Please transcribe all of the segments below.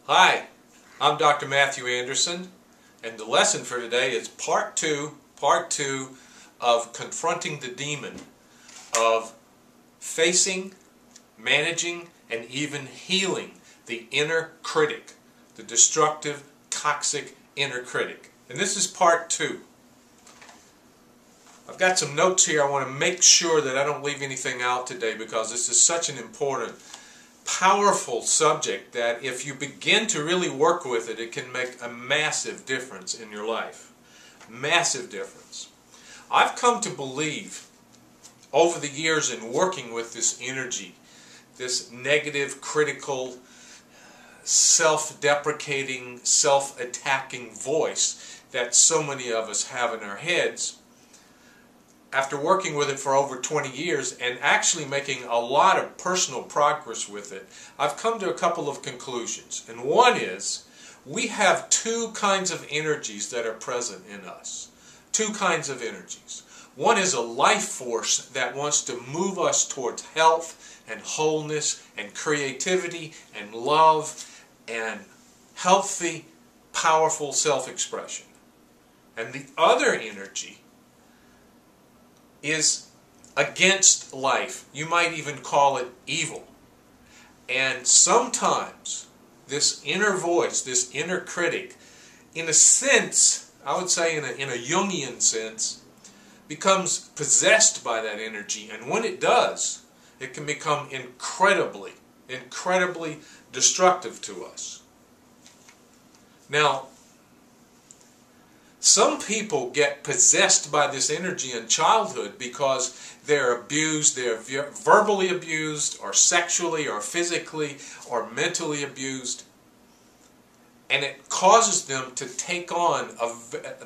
Hi, I'm Dr. Matthew Anderson, and the lesson for today is part two of Confronting the Demon, of facing, managing, and even healing the inner critic, the destructive, toxic inner critic. And this is part two. I've got some notes here. I want to make sure that I don't leave anything out today because this is such an important, powerful subject that if you begin to really work with it, it can make a massive difference in your life. Massive difference. I've come to believe over the years in working with this energy, this negative, critical, self-deprecating, self-attacking voice that so many of us have in our heads, after working with it for over 20 years and actually making a lot of personal progress with it, I've come to a couple of conclusions. And one is, we have two kinds of energies that are present in us. Two kinds of energies. One is a life force that wants to move us towards health and wholeness and creativity and love and healthy, powerful self-expression. And the other energy is against life. You might even call it evil. And sometimes this inner voice, this inner critic, in a sense, I would say in a Jungian sense, becomes possessed by that energy. And when it does, it can become incredibly destructive to us. Now, some people get possessed by this energy in childhood because they're abused, they're verbally abused, or sexually, or physically, or mentally abused. And it causes them to take on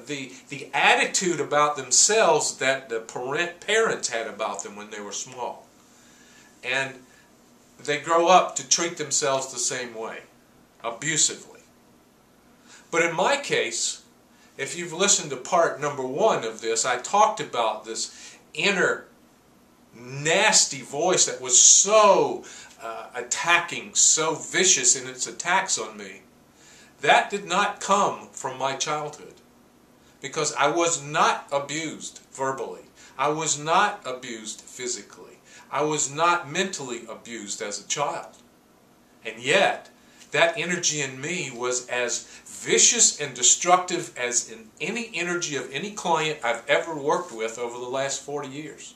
the attitude about themselves that the parents had about them when they were small. And they grow up to treat themselves the same way, abusively. But in my case, if you've listened to part number one of this, I talked about this inner nasty voice that was so attacking, so vicious in its attacks on me. That did not come from my childhood, because I was not abused verbally. I was not abused physically. I was not mentally abused as a child. And yet, that energy in me was as vicious and destructive as in any energy of any client I've ever worked with over the last 40 years.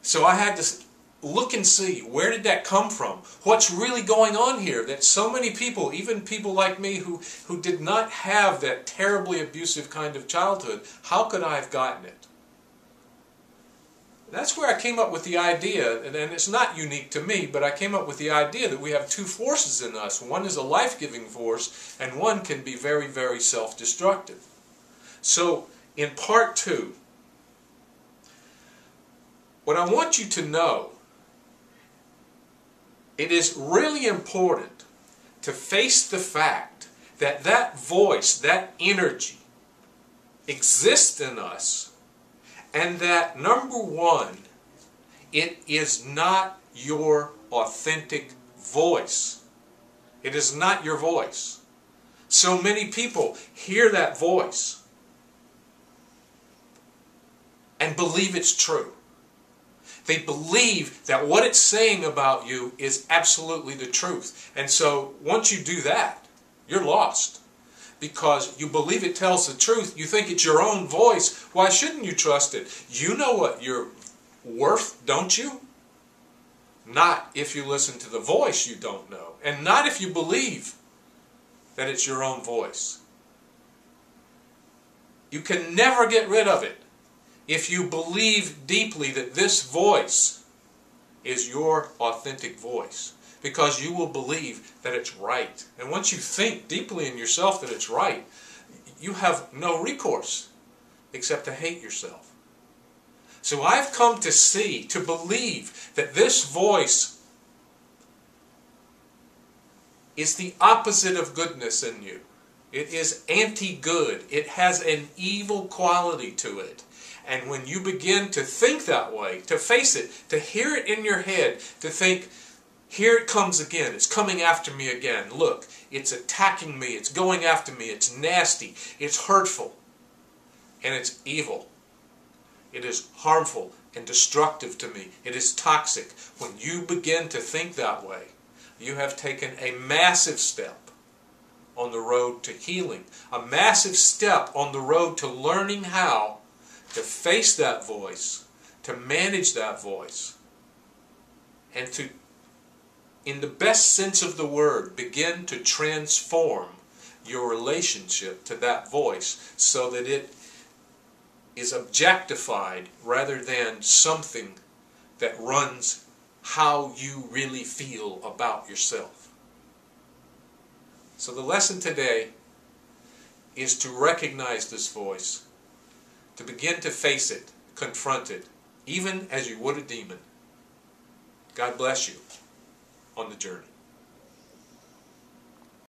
So I had to look and see, where did that come from? What's really going on here that so many people, even people like me who did not have that terribly abusive kind of childhood, how could I have gotten it? That's where I came up with the idea, and it's not unique to me, but I came up with the idea that we have two forces in us. One is a life-giving force, and one can be very, very self-destructive. So, in part two, what I want you to know, it is really important to face the fact that that voice, that energy, exists in us. And that, number one, it is not your authentic voice. It is not your voice. So many people hear that voice and believe it's true. They believe that what it's saying about you is absolutely the truth. And so once you do that, you're lost. Because you believe it tells the truth, you think it's your own voice, why shouldn't you trust it? You know what you're worth, don't you? Not if you listen to the voice you don't know, and not if you believe that it's your own voice. You can never get rid of it if you believe deeply that this voice is your authentic voice. Because you will believe that it's right. And once you think deeply in yourself that it's right, you have no recourse except to hate yourself. So I've come to see, to believe that this voice is the opposite of goodness in you. It is anti-good. It has an evil quality to it. And when you begin to think that way, to face it, to hear it in your head, to think, here it comes again. It's coming after me again. Look, it's attacking me. It's going after me. It's nasty. It's hurtful. And it's evil. It is harmful and destructive to me. It is toxic. When you begin to think that way, you have taken a massive step on the road to healing. A massive step on the road to learning how to face that voice, to manage that voice, and to, in the best sense of the word, begin to transform your relationship to that voice so that it is objectified rather than something that runs how you really feel about yourself. So the lesson today is to recognize this voice, to begin to face it, confront it, even as you would a demon. God bless you on the journey.